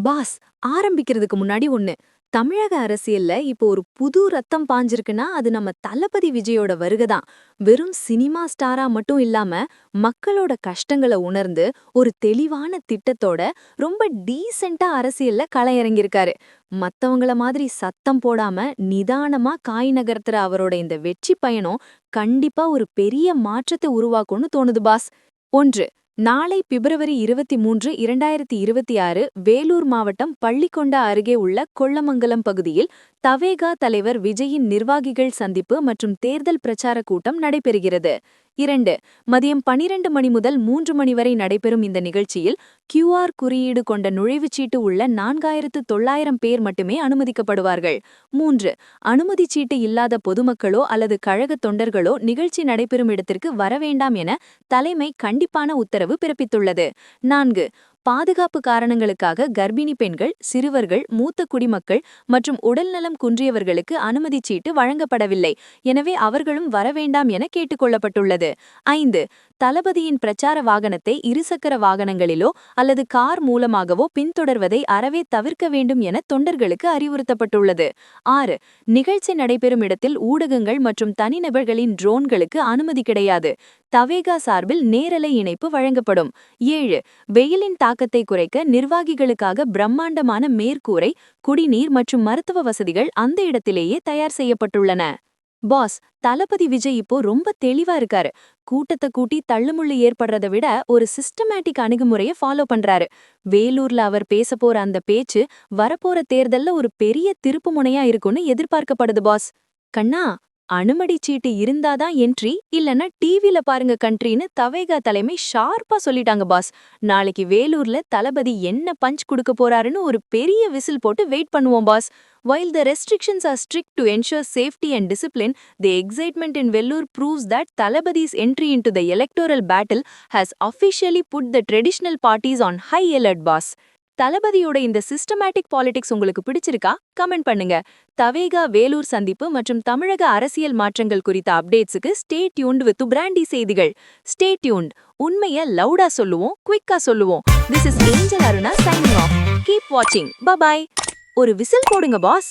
Pass, ஆரம்பிக்கிறதுக்கு முன்னாடி ஒண்ணு. தமிழக அரசியல்ல இப்போ ஒரு புது ரத்தம் பாஞ்சிருக்குன்னா அது நம்ம தளபதி விஜயோட வருகதான். வெறும் சினிமா ஸ்டாரா மட்டும் இல்லாம மக்களோட கஷ்டங்கள உணர்ந்து ஒரு தெளிவான திட்டத்தோட ரொம்ப டீசென்ட்டா அரசியல்ல கள இறங்கியிருக்காரு. மத்தவங்கள மாதிரி சத்தம் போடாம நிதானமா காய் நகர்த்துற அவரோட இந்த வெற்றி பயணம் கண்டிப்பா ஒரு பெரிய மாற்றத்தை உருவாக்கும்னு தோணுது பாஸ். 1. நாளை பிப்ரவரி 23, 2026 வேலூர் மாவட்டம் பள்ளிக்கொண்டா அருகே உள்ள கொள்ளமங்கலம் பகுதியில் தவேகா தலைவர் விஜயின் நிர்வாகிகள் சந்திப்பு மற்றும் தேர்தல் பிரச்சார கூட்டம் நடைபெறுகிறது. 2. மதியம் 12 மணி முதல் 3 மணி வரை நடைபெறும் இந்த நிகழ்ச்சியில் QR குறியீடு கொண்ட நுழைவுச்சீட்டு உள்ள 4900 பேர் மட்டுமே அனுமதிக்கப்படுவார்கள். 3. அனுமதிச் சீட்டு இல்லாத பொதுமக்களோ அல்லது கழக தொண்டர்களோ நிகழ்ச்சி நடைபெறும் இடத்திற்கு வரவேண்டாம் என தலைமை கண்டிப்பான உத்தரவு பிறப்பித்துள்ளது. 4. பாதுகாப்பு காரணங்களுக்காக கர்ப்பிணி பெண்கள், சிறுவர்கள், மூத்த குடிமக்கள் மற்றும் உடல்நலம் குன்றியவர்களுக்கு அனுமதிச் சீட்டு வழங்கப்படவில்லை. எனவே அவர்களும் வரவேண்டாம் என கேட்டுக்கொள்ளப்பட்டுள்ளது. 5. தளபதியின் பிரச்சார வாகனத்தை இருசக்கர வாகனங்களிலோ அல்லது கார் மூலமாகவோ பின்தொடர்வதை அறவே தவிர்க்க வேண்டும் என தொண்டர்களுக்கு அறிவுறுத்தப்பட்டுள்ளது. 6. நிகழ்ச்சி நடைபெறும் இடத்தில் ஊடகங்கள் மற்றும் தனிநபர்களின் ட்ரோன்களுக்கு அனுமதி கிடையாது. தவேகா சார்பில் நேரலை இணைப்பு வழங்கப்படும். 7. வெயிலின் தாக்கத்தை குறைக்க நிர்வாகிகளுக்காக பிரம்மாண்டமான மேற்கூரை, குடிநீர் மற்றும் மருத்துவ வசதிகள் அந்த இடத்திலேயே தயார் செய்யப்பட்டுள்ளன. பாஸ், தளபதி விஜய் இப்போ ரொம்ப தெளிவா இருக்காரு. கூட்டத்தை கூட்டி தள்ளுமுள்ளு ஏற்படுறதை விட ஒரு சிஸ்டமேட்டிக் அணுகுமுறையை ஃபாலோ பண்றாரு. வேலூர்ல அவர் பேச போற அந்த பேச்சு வரப்போற தேர்தல்ல ஒரு பெரிய திருப்பு முனையா இருக்கும்னு எதிர்பார்க்கப்படுது பாஸ். கண்ணா, அனுமதி சீட்டு இருந்தாதான் என்ட்ரி, இல்லனா டிவில பாருங்க கண்ட்ரின்னு தவேகா தலைமை ஷார்ப்பா சொல்லிட்டாங்க பாஸ். நாளைக்கு வேலூர்ல தளபதி என்ன பஞ்ச் கொடுக்க போறாருன்னு ஒரு பெரிய விசில் போட்டு வெயிட் பண்ணுவோம் pass. While the restrictions are strict to ensure safety and discipline, the excitement in Vellore proves that Thalapathi's entry into the electoral battle has officially put the traditional parties on high alert boss. தளபதியோட இந்த systematic politics உங்களுக்கு பிடிச்சிருக்கா? Comment பண்ணுங்க. தவேகா வேலூர் சந்திப்பு மற்றும் தமிழக அரசியல் மாற்றங்கள் குறித்த அப்டேட்ஸுக்கு ஸ்டே டியூன்ட் வித் பிராண்டி செய்திகள். Stay tuned. உண்மையை லவுடா சொல்லுவோம், குவிக்கா சொல்லுவோம். This is Angel Aruna signing off. Keep watching. Bye bye. ஒரு விசில் போடுங்க பாஸ்.